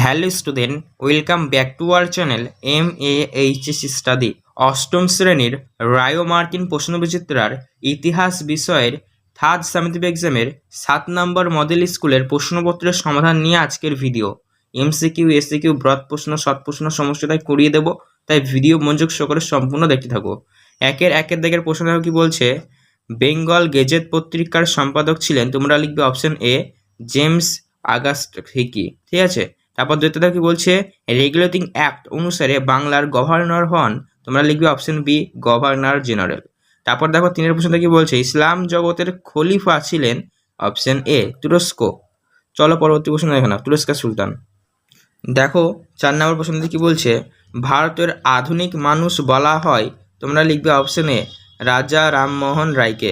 Hello student, welcome back to our channel MAHS study. অষ্টম শ্রেণীর রায় ও মার্কিন প্রশ্নবিচিত্রার ইতিহাস বিষয়ের থার্ড সামেটিভ এক্সামের 7 নম্বর মডেল স্কুলের প্রশ্নপত্রের সমাধান নিয়ে আজকের ভিডিও। MCQ, SCQ, ব্রড প্রশ্ন, শর্ট প্রশ্ন সমস্যাটাই করিয়ে দেবো, তাই ভিডিও মনোযোগ সহকারে সম্পূর্ণ দেখতে থাকো। একের দাগের প্রশ্ন দেখো কি বলছে। বেঙ্গল গেজেট পত্রিকার সম্পাদক ছিলেন, তোমরা লিখবে option A James August Hicky, ঠিক আছে। তারপর দ্বিতীয়টা কি বলছে, রেগুলেটিং অ্যাক্ট অনুসারে বাংলার গভর্নর হন, তোমরা লিখবে অপশন বি গভর্নর জেনারেল। তারপর দেখো তিনের প্রশ্নটা কি বলছে, ইসলাম জগতের খলিফা ছিলেন, অপশন এ তুরস্ক। চলো পরবর্তী প্রশ্ন দেখো না, তুরস্কের সুলতান। দেখো 4 নম্বর প্রশ্নটি কি বলছে, ভারতের আধুনিক মানুষ বলা হয়, তোমরা লিখবে অপশন এ রাজা রামমোহন রায়কে।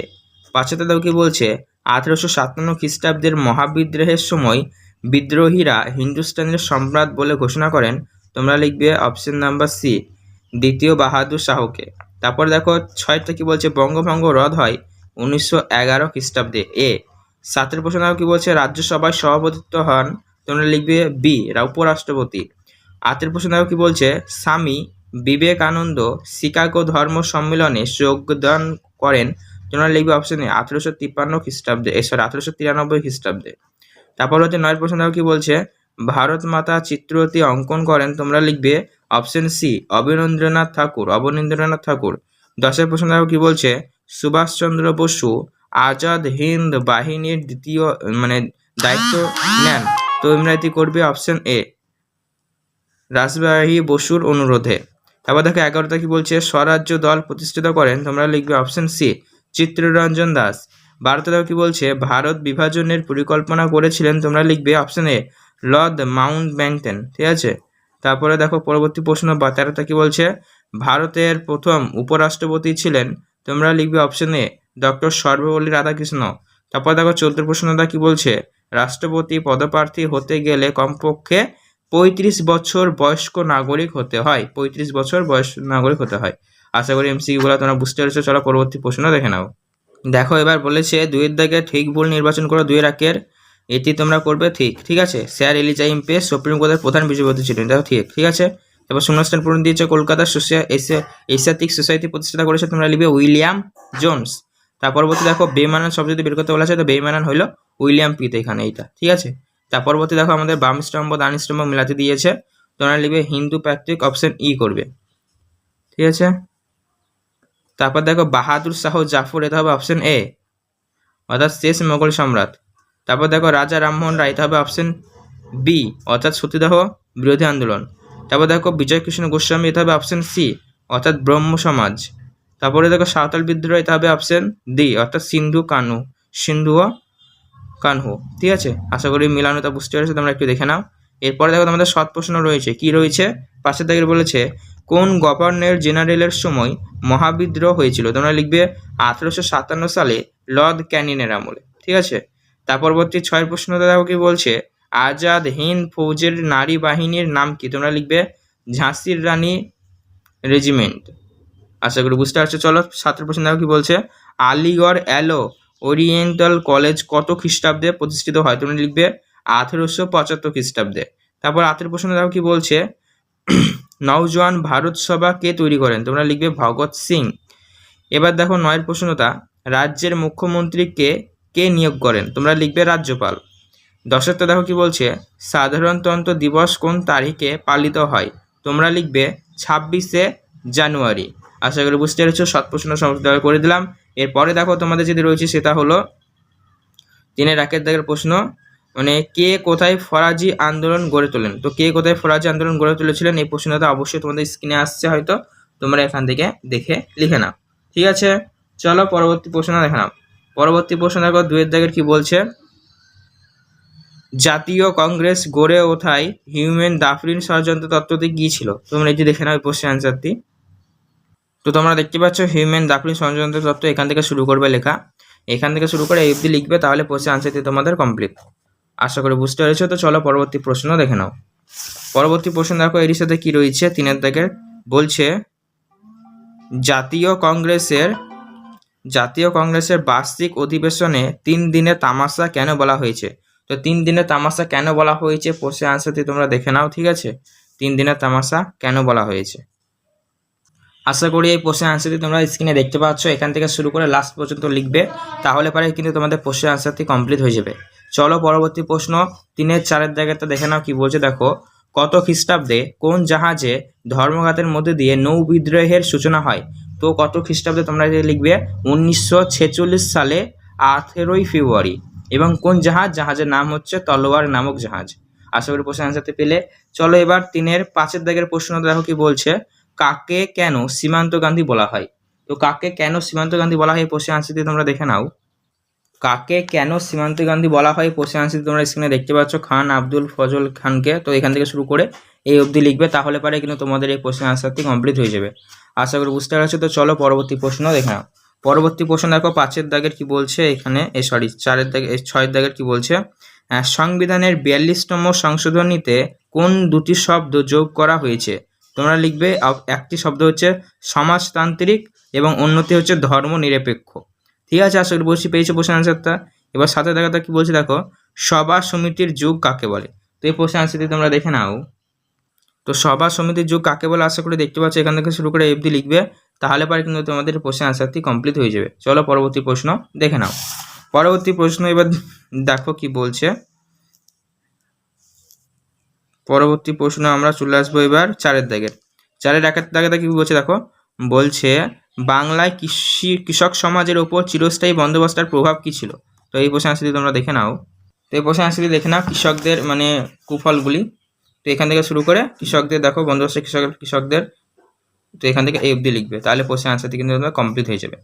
পাঁচটা দেখো কি বলছে, 1857 খ্রিস্টাব্দের মহাবিদ্রোহের সময় বিদ্রোহীরা হিন্দুস্তানের সম্রাট বলে ঘোষণা করেন, তোমরা লিখবে অপশন নাম্বার সি দ্বিতীয় বাহাদুর শাহকে। তারপর দেখো 6টা কি বলছে, বঙ্গভঙ্গ রদ হয় 1911 খ্রিস্টাব্দে। এ 7 প্রশ্ন দেখো কি বলছে, রাজ্যসভায় সভাপতিত্ব হন, তোমরা লিখবে বি উপরাষ্ট্রপতি। 8 প্রশ্ন দেখো কি বলছে, স্বামী বিবেকানন্দ শিকাগো ধর্ম সম্মেলনে যোগদান করেন, তোমরা লিখবে অপশন এ 1853 খ্রিস্টাব্দে, 1893 খ্রিস্টাব্দে। তারপর হচ্ছে 9 প্রশ্ন দেখো কি বলছে, ভারত মাতা চিত্রটি অঙ্কন করেন, তোমরা লিখবে অপশন সি অবনীন্দ্রনাথ ঠাকুর। 10 প্রশ্ন দেখো কি বলছে, সুভাষচন্দ্র বসু আজাদ হিন্দ বাহিনীর দ্বিতীয় দায়িত্ব নেন, তো তোমরা এটি করবে অপশন এ রাসবিহারী বসুর অনুরোধে। তারপর দেখো 11টা কি বলছে, স্বরাজ্য দল প্রতিষ্ঠিত করেন, তোমরা লিখবে অপশন সি চিত্তরঞ্জন দাস। 12টা দেখো কি বলছে, ভারত বিভাজনের পরিকল্পনা করেছিলেন, তোমরা লিখবে অপশন এ লর্ড মাউন্টব্যাটেন, ঠিক আছে। তারপরে দেখো পরবর্তী প্রশ্ন 13টা কি বলছে, ভারতের প্রথম উপরাষ্ট্রপতি ছিলেন, তোমরা লিখবে option a doctor Sarvepalli Radhakrishna. তারপর দেখো 14 প্রশ্নটা কি বলছে, রাষ্ট্রপতি পদপ্রার্থী হতে গেলে কমপক্ষে 35 বছর বয়স্ক নাগরিক হতে হয়, 35 বছর বয়স্ক নাগরিক হতে হয়। আশা করি এমসিকিউগুলো তোমরা বুঝতে পেরেছো। চলো পরবর্তী প্রশ্ন দেখে নাও। দেখো এবার বলেছে 2 দাগে ঠিক ভুল নির্বাচন করো। 2 এটি তোমরা করবে ঠিক আছে। স্যার এলিজা ইম্পে সুপ্রিম কোর্টের প্রধান বিচারপতি ছিলেন, দেখো ঠিক আছে। এবার শূন্যস্থান পূরণ দিয়েছে, কলকাতা এশিয়াটিক সোসাইটি প্রতিষ্ঠাতা করেছে, তোমরা লিখবে উইলিয়াম জোন্স। তার পরবর্তী দেখো বেইমানান শব্দ যদি বের করতে বলা আছে, তো বেইমানান হলো উইলিয়াম পিতে, এখানে এইটা, ঠিক আছে। তার পরবর্তী দেখো আমাদের বাম স্তম্ভ ডান স্তম্ভ মেলাতে দিয়েছে, তোমরা লিখবে হিন্দু প্যাট্রিক, অপশন ই করবে, ঠিক আছে। তারপর দেখো বাহাদুর শাহ জাফর, এটা হবে অপশন এ অর্থাৎ শেষ মোগল সম্রাট। তারপর দেখো রাজা রামমোহন রায়, এটা হবে অপশন বি অর্থাৎ সতীদাহ বিরোধী আন্দোলন। তারপর দেখো বিজয় কৃষ্ণ গোস্বামী, এটা হবে অপশন সি অর্থাৎ ব্রহ্ম সমাজ। তারপরে দেখো সাঁওতাল বিদ্রোহ, এটা হবে অপশন ডি অর্থাৎ সিন্ধু ও কানহু, ঠিক আছে। আশা করি মিলানোটা বুঝতে পেরেছো, তোমরা একটু দেখে নাও। এরপরে দেখো তোমাদের শর্ট প্রশ্ন রয়েছে, কি রয়েছে পাশের দিকে বলেছে, কোন গভর্নর জেনারেলের সময় মহাবিদ্রোহ হয়েছিল, তোমরা লিখবে 1857 সালে লর্ড ক্যানিংয়ের আমলে, ঠিক আছে। তার পরবর্তী 6 প্রশ্নটা দেখো কি বলছে, আজাদ হিন্দ ফৌজের নারী বাহিনীর নাম কি, তোমরা লিখবে ঝাঁসির রানী রেজিমেন্ট। আশা করি বুঝতে পারছো। চলো 7 প্রশ্ন দেখো কি বলছে, আলিগড় অ্যালো ওরিয়েন্টাল কলেজ কত খ্রিস্টাব্দে প্রতিষ্ঠিত হয়, তোমরা লিখবে 1875 খ্রিস্টাব্দে। তারপর 8 প্রশ্ন দেখো কি বলছে, নওজোয়ান ভারত সভা কে তৈরি করেন, তোমরা লিখবে ভগৎ সিং। এবার দেখো 9 প্রশ্নটা, রাজ্যের মুখ্যমন্ত্রীকে কে নিয়োগ করেন, তোমরা লিখবে রাজ্যপাল। 10টা দেখো কি বলছে, সাধারণতন্ত্র দিবস কোন তারিখে পালিত হয়, তোমরা লিখবে 26শে জানুয়ারি। আশা করি বুঝতে পেরেছো। শর্ট প্রশ্ন সমস্ত করে দিলাম। এরপরে দেখো তোমাদের যেটি রয়েছে সেটা হলো 3 দাগের প্রশ্ন, কে কোথায় ফরাজি আন্দোলন গড়ে তোলেন। তো কে কোথায় ফরাজি আন্দোলন গড়ে তুলেছিলেন, এই প্রশ্নটা অবশ্যই তোমাদের স্ক্রিনে আসছে, হয়তো তোমরা এখান থেকে দেখে লিখে নাও, ঠিক আছে। চলো পরবর্তী প্রশ্ন দেখে নাও। পরবর্তী প্রশ্ন দেখো 2 দাগের কি বলছে, জাতীয় কংগ্রেস গড়ে ওঠায় হিউম্যান ডাফরিন ষড়যন্ত্র তত্ত্বটি কি ছিল, তোমরা এটি দেখে নাও এই প্রশ্নের অ্যান্সারটি। তো তোমরা দেখতে পাচ্ছ হিউম্যান ডাফরিন ষড়যন্ত্র তত্ত্ব, এখান থেকে শুরু করবে লেখা, এখান থেকে শুরু করে এই অবধি লিখবে, তাহলে প্রশ্নের অ্যান্সারটি তোমাদের কমপ্লিট। আশা করি বুঝতে পেরেছো। তো চলো পরবর্তী প্রশ্ন দেখে নাও। পরবর্তী প্রশ্ন দেখো এর সাথে কি রয়েছে, 3 দাগের বলছে, জাতীয় কংগ্রেসের বার্ষিক অধিবেশনে 3 দিনের তামাশা কেন বলা হয়েছে, তো 3 দিনের তামাশা কেন বলা হয়েছে প্রশ্নের আনসারটি তোমরা দেখে নাও, ঠিক আছে। 3 দিনের তামাশা কেন বলা হয়েছে। আশা করি এই প্রশ্নের আনসারটি তোমরা স্ক্রিনে দেখতে পাচ্ছ, এখান থেকে শুরু করে লাস্ট পর্যন্ত লিখবে, তাহলে পরে কিন্তু তোমাদের প্রশ্নের আনসারটি কমপ্লিট হয়ে যাবে। চলো পরবর্তী প্রশ্ন 3-এর 4-এর জায়গাটা দেখে নাও কি বলছে, দেখো। কত খ্রিস্টাব্দে কোন জাহাজে ধর্মঘাতের মধ্যে দিয়ে নৌ বিদ্রোহের সূচনা হয়? তো কত খ্রিস্টাব্দে তোমরা লিখবে 1946 সালে 18ই ফেব্রুয়ারি। এবং কোন জাহাজের নাম হচ্ছে তলোয়ার নামক জাহাজ। আশা করি প্রশ্নের আনসারটি পেলে। চলো এবার 3-এর 5-এর দাগের প্রশ্ন দেখো কি বলছে, কাকে কেন সীমান্ত গান্ধী বলা হয়? তো কাকে কেন সীমান্ত গান্ধী বলা হয় প্রশ্নের আনসারটি তোমরা দেখে নাও। কাকে কেন সীমান্ত গান্ধী বলা হয় প্রশ্নের আনসারটি তোমরা স্ক্রিনে দেখতে পাচ্ছ, খান আব্দুল ফজল খানকে। তো এখান থেকে শুরু করে এই অবধি লিখবে, তাহলে পরে কিন্তু তোমাদের এই প্রশ্নের আনসারটি কমপ্লিট হয়ে যাবে। আশা করি বুঝতে পারছো। তো চলো পরবর্তী প্রশ্ন দেখে নাও। পরবর্তী প্রশ্ন দেখো 5-এর দাগের কি বলছে এখানে, 4-এর দাগের 6-এর দাগের কি বলছে, সংবিধানের 42তম সংশোধনীতে কোন দুটি শব্দ যোগ করা হয়েছে? তোমরা লিখবে একটি শব্দ হচ্ছে সমাজতান্ত্রিক এবং অন্যটি হচ্ছে ধর্মনিরপেক্ষ, ঠিক আছে। আশা করি পেয়েছো প্রশ্ন আনসারটা। এবার সাথে দেখাটা কি বলছে দেখো, সভা সমিতির যুগ কাকে বলে? তো এই প্রশ্ন আনসারটি তোমরা দেখে নাও। তো সভা সমিতির যুগ কাকে বলে আশা করি দেখতে পাচ্ছ, এখান থেকে শুরু করে এফডি লিখবে, তাহলে পরে কিন্তু তোমাদের প্রশ্নের আনসারটি কমপ্লিট হয়ে যাবে। চলো পরবর্তী প্রশ্ন দেখে নাও। পরবর্তী প্রশ্ন এবার দেখো কি বলছে। পরবর্তী প্রশ্ন আমরা চলে আসবো এবার 4-এর দাগের। 4-এর 1-এর দাগে কি বলছে দেখো, বলছে বাংলায় কৃষক সমাজের ওপর চিরস্থায়ী বন্দোবস্তের প্রভাব কি ছিল? তো এই প্রশ্ন আনসারটি তোমরা দেখে নাও। তো এই প্রশ্ন আনসারটি দেখে নাও, কৃষকদের মানে কুফলগুলি। তো এখান থেকে শুরু করে কৃষকদের দেখো বন্দোবস্ত কৃষকদের, তো এখান থেকে এই অবধি লিখবে, তাহলে প্রশ্নের আনসারটি কিন্তু তোমরা কমপ্লিট হয়ে যাবে।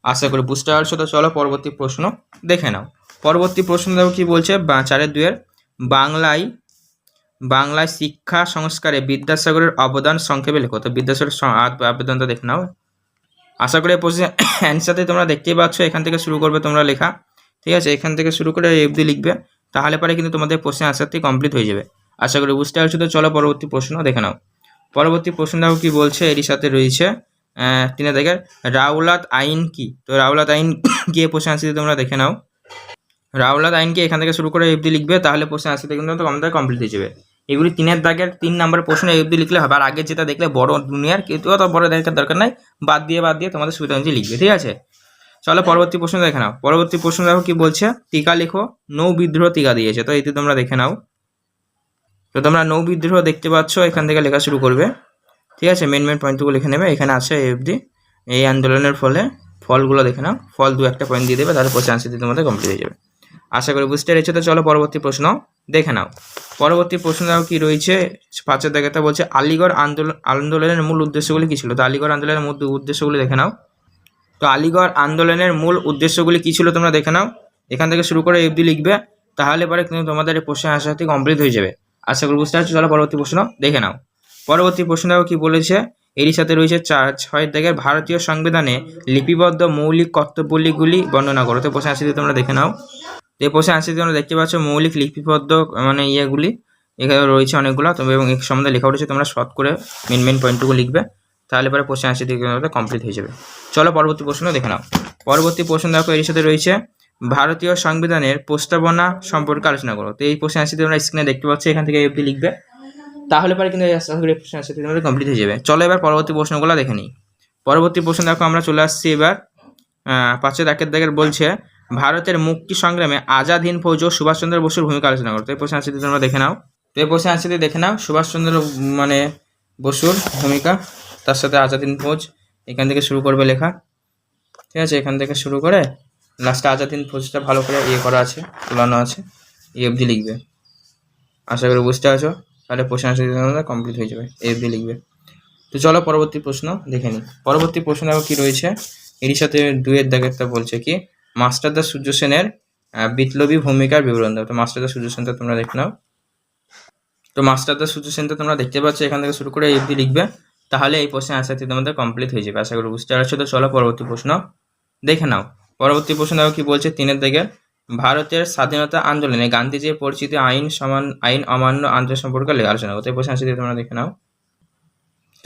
আশা করি বুঝতে পারছো। তো চলো পরবর্তী প্রশ্ন দেখে নাও। পরবর্তী প্রশ্ন দেখো কি বলছে, 4-এর 2-এর বাংলায় শিক্ষা সংস্কারে বিদ্যাসাগরের অবদান সংক্ষেপে লেখো। তো বিদ্যাসাগরের অবদানটা দেখে নাও। আশা করি প্রশ্নের অ্যান্সারটি তোমরা দেখতেই পাচ্ছ, এখান থেকে শুরু করবে তোমরা লেখা, ঠিক আছে। এখান থেকে শুরু করে অবধি লিখবে, তাহলে পরে কিন্তু তোমাদের প্রশ্নের আনসারটি কমপ্লিট হয়ে যাবে। আশা করি বুঝতে পারছো। তো চলো পরবর্তী প্রশ্ন দেখে নাও। পরবর্তী প্রশ্ন দেখো কি বলছে, এরই সাথে রয়েছে 3 দাগের রাওলাত আইন কি? তো রাওলাত আইন কি এই প্রশ্নের আনসারটি তোমরা দেখে নাও। রাওলাত আইন কি এখান থেকে শুরু করে অবধি লিখবে, তাহলে প্রশ্নের আনসারটি কিন্তু তোমাদের কমপ্লিট হয়ে যাবে। এগুলি 3-এর দাগের 3 নম্বর প্রশ্ন অবধি লিখলে হবে। আর আগে যেটা দেখলে বড় দুনিয়ার কিন্তু অত বড় দেখার দরকার নাই, বাদ দিয়ে তোমাদের সুবিধা অনুযায়ী লিখবে, ঠিক আছে। চলো পরবর্তী প্রশ্ন দেখে নাও। পরবর্তী প্রশ্ন দেখো কি বলছে, টিকা লেখো, নৌ বিদ্রোহ টিকা দিয়েছে। তো এটি তোমরা দেখে নাও। তো তোমরা নৌ বিদ্রোহ দেখতে পাচ্ছ, এখান থেকে লেখা শুরু করবে, ঠিক আছে। মেন পয়েন্টগুলো লিখে নেবে, এখানে আছে এই অবধি। এই আন্দোলনের ফলগুলো দেখে নাও, ফল 2-1টা পয়েন্ট দিয়ে দেবে, তাহলে প্রশ্ন আনসারটি তোমাদের কমপ্লিট হয়ে যাবে। আশা করি বুঝতে পেরেছো। তো চলো পরবর্তী প্রশ্ন দেখে নাও। পরবর্তী প্রশ্ন দেখো কি রয়েছে, 5-এর দাগেটা বলছে আলিগড় আন্দোলনের মূল উদ্দেশ্যগুলি কি ছিল? তো আলিগড় আন্দোলনের মূল উদ্দেশ্যগুলি দেখে নাও। তো আলিগড় আন্দোলনের মূল উদ্দেশ্যগুলি কি ছিল তোমরা দেখে নাও। এখান থেকে শুরু করে অবধি লিখবে, তাহলে পরে কিন্তু তোমাদের এই প্রশ্নের আনসারটি কমপ্লিট হয়ে যাবে। আশা করি বুঝতে পারছো। চলো পরবর্তী প্রশ্ন দেখে নাও। পরবর্তী প্রশ্ন দেখো কি বলেছে, এরই সাথে রয়েছে 6-এর দাগের ভারতীয় সংবিধানে লিপিবদ্ধ মৌলিক কর্তব্যগুলি বর্ণনা করো। তো প্রশ্ন আনসারটি তোমরা দেখে নাও। তো এই প্রশ্নের আনসারটি তোমরা দেখতে পাচ্ছ, মৌলিক লিপিবদ্ধ মানে ইয়েগুলি এখানে রয়েছে অনেকগুলো, তবে এবং এর সম্বন্ধে লেখা উঠেছে, তোমরা শর্ট করে মেন পয়েন্টটুকু লিখবে, তাহলে পরে প্রশ্নের আনসারটি কমপ্লিট হয়ে যাবে। চলো পরবর্তী প্রশ্ন দেখে নাও। পরবর্তী প্রশ্ন দেখো, এর সাথে রয়েছে ভারতীয় সংবিধানের প্রস্তাবনা সম্পর্কে আলোচনা করো। তো এই প্রশ্নের আনসারটি তোমরা স্ক্রিনে দেখতে পাচ্ছ, এখান থেকে অবধি লিখবে, তাহলে পরে কিন্তু এই প্রশ্নের আনসারটি তোমাদের কমপ্লিট হয়ে যাবে। চলো এবার পরবর্তী প্রশ্নগুলো দেখে নিই। পরবর্তী প্রশ্ন দেখো, আমরা চলে আসছি এবার 5-এর 1-এর দাগের বলছে ভারতের মুক্তি সংগ্রামে আজাদ হিন্দ ফৌজ ও সুভাষচন্দ্র বসুর ভূমিকা আলোচনা করো। তো এই প্রশ্নের আনসারটি তোমরা দেখে নাও। তো এই প্রশ্নের আনসারটি দেখে নাও, সুভাষচন্দ্র মানে বসুর ভূমিকা, তার সাথে আজাদ হিন্দ ফৌজ, এখান থেকে শুরু করবে লেখা, ঠিক আছে। এখান থেকে শুরু করে লাস্টে আজাদ হিন্দ ফৌজটা ভালো করে করা আছে, তোলানো আছে, এই অবধি লিখবে। আশা করি বুঝতে পারছো। তাহলে প্রশ্ন আনসারটি তোমাদের কমপ্লিট হয়ে যাবে, এই অবধি লিখবে। তো চলো পরবর্তী প্রশ্ন দেখে নিই। পরবর্তী প্রশ্ন দেখো কি রয়েছে, এরই সাথে 2-এর দাগেরটা বলছে কি মাস্টারদা সূর্য সেনের বিপ্লবী ভূমিকার বিবরণ দাও। তো মাস্টারদা সূর্য সেনটা তোমরা দেখে নাও। তো মাস্টারদা সূর্য সেনটা তোমরা দেখতে পাচ্ছ, এখান থেকে শুরু করে অবধি লিখবে, তাহলে এই প্রশ্নের আনসারটি তোমাদের কমপ্লিট হয়ে যাবে। আশা করি বুঝতে পারছো। তো চলো পরবর্তী প্রশ্ন দেখে নাও। পরবর্তী প্রশ্ন দেখো কি বলছে, 3-এর দাগের ভারতের স্বাধীনতা আন্দোলনে গান্ধীজির পরিচিত আইন অমান্য আন্দোলন সম্পর্কে আলোচনা করো। তো এই প্রশ্নের আনসারটি তোমরা দেখে নাও।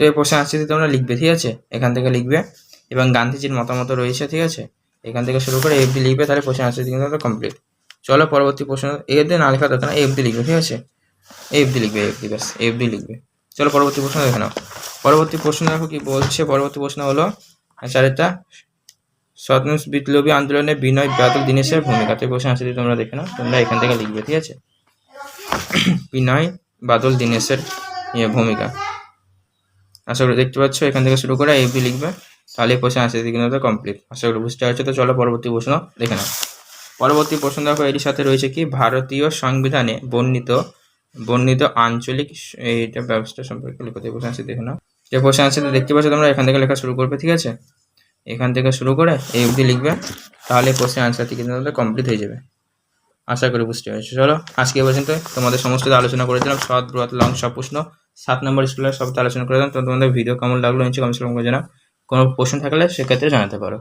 তো এই প্রশ্নের আনসারটি তোমরা লিখবে, ঠিক আছে। এখান থেকে লিখবে এবং গান্ধীজির মতামত রয়েছে, ঠিক আছে। এখান থেকে শুরু করে অবধি লিখবে, তাহলে প্রশ্নের আনসারটি কিন্তু কমপ্লিট। চলো পরবর্তী প্রশ্ন, এ অবধি না লেখা দরকার না, এ অবধি লিখবে, ঠিক আছে, এ অবধি লিখবে, এ অবধি, ব্যাস এ অবধি লিখবে। চলো পরবর্তী প্রশ্ন দেখে নাও। পরবর্তী প্রশ্ন দেখো কি বলছে। পরবর্তী প্রশ্ন হলো চারিতা স্বাধীনতা বিপ্লবী আন্দোলনে বিনয় বাদল দীনেশের ভূমিকা। তো প্রশ্ন আছে তোমরা দেখে নাও, তোমরা এখান থেকে লিখবে, ঠিক আছে। বিনয় বাদল দীনেশের ভূমিকা, আশা করি দেখতে পাচ্ছ, এখান থেকে শুরু করে এফবি লিখবে, তাহলে কোশ্চেন আছে কিন্তু কমপ্লিট। আশা করি বুঝতে পারছো। তো চলো পরবর্তী প্রশ্ন দেখে নাও। পরবর্তী প্রশ্ন দেখো, এর সাথে রয়েছে কি, ভারতীয় সংবিধানে বর্ণিত আঞ্চলিক এইটা ব্যবস্থা সম্পর্কে লিখতে কোশ্চেন আছে, দেখে নাও। যে কোশ্চেন আছে দেখতে পাচ্ছ তোমরা, এখান থেকে লেখা শুরু করবে, ঠিক আছে, এখান থেকে শুরু করে এই অবধি লিখবে, তাহলে কোশ্চেন আনসারটি কিন্তু তোমাদের কমপ্লিট হয়ে যাবে। আশা করি বুঝতে পারছো। চলো আজকে পর্যন্ত তোমাদের সমস্ত আলোচনা করেছিলাম, শর্ট ব্রড লং সব প্রশ্ন 7 নম্বর স্কুলের সব আলোচনা করে দিলাম। তো তোমাদের ভিডিও কেমন লাগলো নিচে কমেন্ট করে জানাও। কোনো প্রশ্ন থাকলে সেক্ষেত্রে জানাতে পারো।